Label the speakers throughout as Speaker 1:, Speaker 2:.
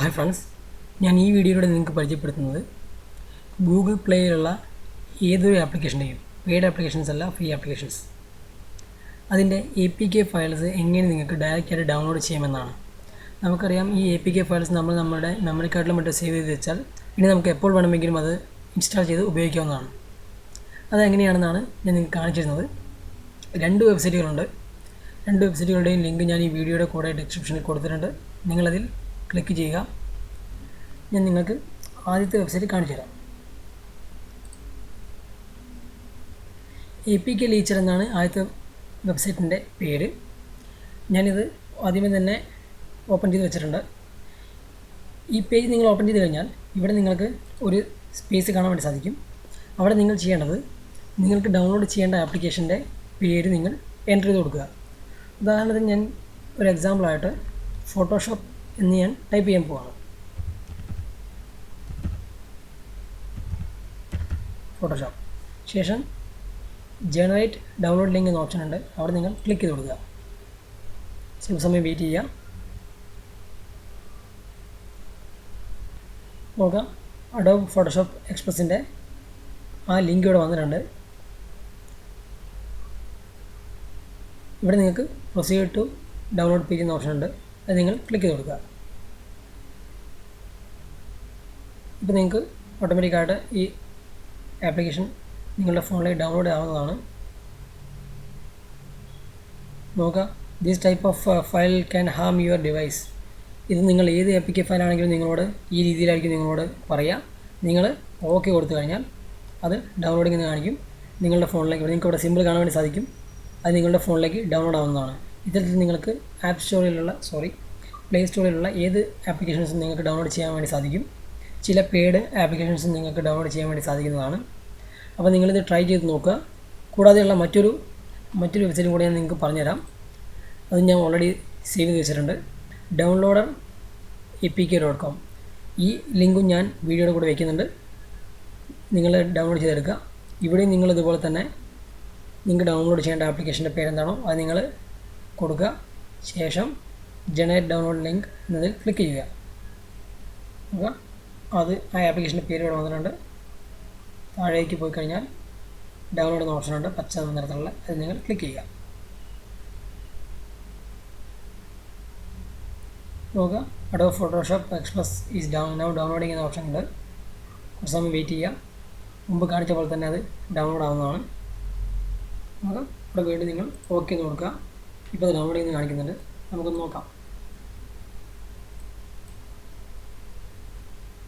Speaker 1: Hi friends, ഞാൻ ഈ വീഡിയോയിലൂടെ നിങ്ങൾക്ക് പരിചയപ്പെടുത്തുന്നത് ഗൂഗിൾ പ്ലേയിലുള്ള ഏതൊരു ആപ്ലിക്കേഷൻ്റെയും പെയ്ഡ് ആപ്ലിക്കേഷൻസ് അല്ല, ഫ്രീ ആപ്ലിക്കേഷൻസ് അതിൻ്റെ APK ഫയൽസ് എങ്ങനെ നിങ്ങൾക്ക് ഡയറക്റ്റായിട്ട് ഡൗൺലോഡ് ചെയ്യാമെന്നാണ്. നമുക്കറിയാം, ഈ APK ഫയൽസ് നമ്മുടെ മെമ്മറി കാർഡിലും മറ്റും സേവ് ചെയ്ത് വെച്ചാൽ ഇനി നമുക്ക് എപ്പോൾ വേണമെങ്കിലും അത് ഇൻസ്റ്റാൾ ചെയ്ത് ഉപയോഗിക്കാവുന്നതാണ്. അതെങ്ങനെയാണെന്നാണ് ഞാൻ നിങ്ങൾക്ക് കാണിച്ചിരുന്നത്. രണ്ട് വെബ്സൈറ്റുകളുടെയും ലിങ്ക് ഞാൻ ഈ വീഡിയോയുടെ കൂടെ ഡിസ്ക്രിപ്ഷനിൽ കൊടുത്തിട്ടുണ്ട്. നിങ്ങളതിൽ ക്ലിക്ക് ചെയ്യുക. ഞാൻ നിങ്ങൾക്ക് ആദ്യത്തെ വെബ്സൈറ്റ് കാണിച്ചു തരാം. APK ലീച്ചർ എന്നാണ് ആദ്യത്തെ വെബ്സൈറ്റിൻ്റെ പേര്. ഞാനിത് ആദ്യമേ തന്നെ ഓപ്പൺ ചെയ്ത് വെച്ചിട്ടുണ്ട്. ഈ പേജ് നിങ്ങൾ ഓപ്പൺ ചെയ്ത് കഴിഞ്ഞാൽ ഇവിടെ നിങ്ങൾക്ക് ഒരു സ്പേസ് കാണാൻ വേണ്ടി സാധിക്കും. അവിടെ നിങ്ങൾ ചെയ്യേണ്ടത്, നിങ്ങൾക്ക് ഡൗൺലോഡ് ചെയ്യേണ്ട ആപ്ലിക്കേഷൻ്റെ പേര് നിങ്ങൾ എൻ്റർ ചെയ്ത് കൊടുക്കുക. ഉദാഹരണത്തിന് ഞാൻ ഒരു എക്സാമ്പിളായിട്ട് ഫോട്ടോഷോപ്പ് എന്ന് ഞാൻ ടൈപ്പ് ചെയ്യാൻ പോവാണ്. ഫോട്ടോഷോപ്പ് ശേഷം ജനറേറ്റ് ഡൗൺലോഡ് ലിങ്ക് എന്ന ഓപ്ഷൻ ഉണ്ട്. അവിടെ നിങ്ങൾ ക്ലിക്ക് ചെയ്ത് കൊടുക്കുക. ചില സമയം വെയിറ്റ് ചെയ്യുക. നോക്കാം, അഡോബ് ഫോട്ടോഷോപ്പ് എക്സ്പ്രസിൻ്റെ ആ ലിങ്ക് ഇവിടെ വന്നിട്ടുണ്ട്. ഇവിടെ നിങ്ങൾക്ക് പ്രൊസീഡ് ടു ഡൗൺലോഡ് പേജ് എന്ന ഓപ്ഷൻ ഉണ്ട്. അത് നിങ്ങൾ ക്ലിക്ക് ചെയ്ത് കൊടുക്കുക. ഇപ്പോൾ നിങ്ങൾക്ക് ഓട്ടോമാറ്റിക്കായിട്ട് ഈ ആപ്ലിക്കേഷൻ നിങ്ങളുടെ ഫോണിലേക്ക് ഡൗൺലോഡ് ആവുന്നതാണ്. നോക്കുക, this type of file can harm your device. ഇത് നിങ്ങൾ ഏത് APK ഫയലാണെങ്കിലും നിങ്ങളോട് ഈ രീതിയിലായിരിക്കും നിങ്ങളോട് പറയുക. നിങ്ങൾ ഓക്കെ കൊടുത്തു കഴിഞ്ഞാൽ അത് ഡൗൺലോഡിംഗ് എന്ന് കാണിക്കും. നിങ്ങളുടെ ഫോണിലേക്ക് നിങ്ങൾക്ക് ഇവിടെ സിമ്പിൾ കാണാൻ വേണ്ടി സാധിക്കും. അത് നിങ്ങളുടെ ഫോണിലേക്ക് ഡൗൺലോഡ് ആവുന്നതാണ്. ഇത്തരത്തിൽ നിങ്ങൾക്ക് പ്ലേ സ്റ്റോറിലുള്ള ഏത് ആപ്ലിക്കേഷൻസും നിങ്ങൾക്ക് ഡൗൺലോഡ് ചെയ്യാൻ വേണ്ടി സാധിക്കും. ചില പെയ്ഡ് ആപ്ലിക്കേഷൻസും നിങ്ങൾക്ക് ഡൗൺലോഡ് ചെയ്യാൻ വേണ്ടി സാധിക്കുന്നതാണ്. അപ്പോൾ നിങ്ങളിത് ട്രൈ ചെയ്ത് നോക്കുക. കൂടാതെയുള്ള മറ്റൊരു വെബ്സൈറ്റും കൂടെ ഞാൻ നിങ്ങൾക്ക് പറഞ്ഞുതരാം. അത് ഞാൻ ഓൾറെഡി സേവ് ചെയ്ത് വെച്ചിട്ടുണ്ട്. Downloader APK.com. ഈ ലിങ്കും ഞാൻ വീഡിയോയുടെ കൂടെ വയ്ക്കുന്നുണ്ട്. നിങ്ങൾ ഡൗൺലോഡ് ചെയ്തെടുക്കുക. ഇവിടെയും നിങ്ങൾ ഇതുപോലെ തന്നെ നിങ്ങൾക്ക് ഡൗൺലോഡ് ചെയ്യേണ്ട ആപ്ലിക്കേഷൻ്റെ പേരെന്താണോ അത് നിങ്ങൾ കൊടുക്കുക. ശേഷം ജനറേറ്റ് ഡൗൺലോഡ് ലിങ്ക് എന്നതിൽ ക്ലിക്ക് ചെയ്യുക. നോക്കുക, അത് ആ ആപ്ലിക്കേഷൻ്റെ പേര് ഇവിടെ വന്നിട്ടുണ്ട്. താഴേക്ക് പോയി കഴിഞ്ഞാൽ ഡൗൺലോഡ് എന്ന ഓപ്ഷനുണ്ട്, പച്ച നിറത്തിലുള്ള. അത് നിങ്ങൾ ക്ലിക്ക് ചെയ്യുക. നോക്കുക, Adobe Photoshop express is downloading എന്ന ഓപ്ഷൻ ഉണ്ട്. കുറച്ച് സമയം വെയിറ്റ് ചെയ്യുക. മുമ്പ് കാണിച്ച പോലെ തന്നെ അത് ഡൗൺലോഡ് ആവുന്നതാണ്. നമുക്ക് ഇവിടെ വീണ്ടും നിങ്ങൾ ഓക്കെ എന്ന് കൊടുക്കുക. ഇപ്പോൾ അത് ഡൗൺലോഡ് ചെയ്യുന്നത് കാണിക്കുന്നുണ്ട്. നമുക്കൊന്ന് നോക്കാം.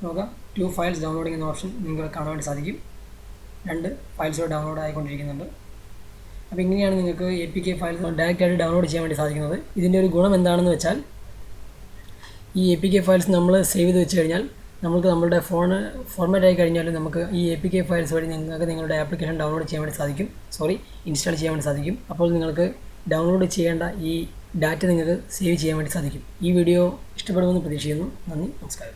Speaker 1: നോക്കാം, 2 ഫയൽസ് ഡൗൺലോഡിംഗ് എന്ന ഓപ്ഷൻ നിങ്ങൾക്ക് കാണാൻ വേണ്ടി സാധിക്കും. 2 ഫയൽസ് ഡൗൺലോഡ് ആയിക്കൊണ്ടിരിക്കുന്നുണ്ട്. അപ്പോൾ ഇങ്ങനെയാണ് നിങ്ങൾക്ക് APK ഫയൽസ് ഡയറക്റ്റായിട്ട് ഡൗൺലോഡ് ചെയ്യാൻ വേണ്ടി സാധിക്കുന്നത്. ഇതിൻ്റെ ഒരു ഗുണം എന്താണെന്ന് വെച്ചാൽ, ഈ APK ഫയൽസ് നമ്മൾ സേവ് ചെയ്ത് വെച്ച് കഴിഞ്ഞാൽ നമുക്ക് നമ്മളുടെ ഫോർമാറ്റ് ആയി കഴിഞ്ഞാൽ നമുക്ക് ഈ APK ഫയൽസ് വഴി നിങ്ങൾക്ക് നിങ്ങളുടെ ആപ്ലിക്കേഷൻ ഡൗൺലോഡ് ചെയ്യാൻ വേണ്ടി സാധിക്കും. ഇൻസ്റ്റാൾ ചെയ്യാൻ വേണ്ടി സാധിക്കും. അപ്പോൾ നിങ്ങൾക്ക് ഡൗൺലോഡ് ചെയ്യേണ്ട ഈ ഡാറ്റ നിങ്ങൾക്ക് സേവ് ചെയ്യാൻ വേണ്ടി സാധിക്കും. ഈ വീഡിയോ ഇഷ്ടപ്പെടുമെന്ന് പ്രതീക്ഷിക്കുന്നു. നന്ദി, നമസ്കാരം.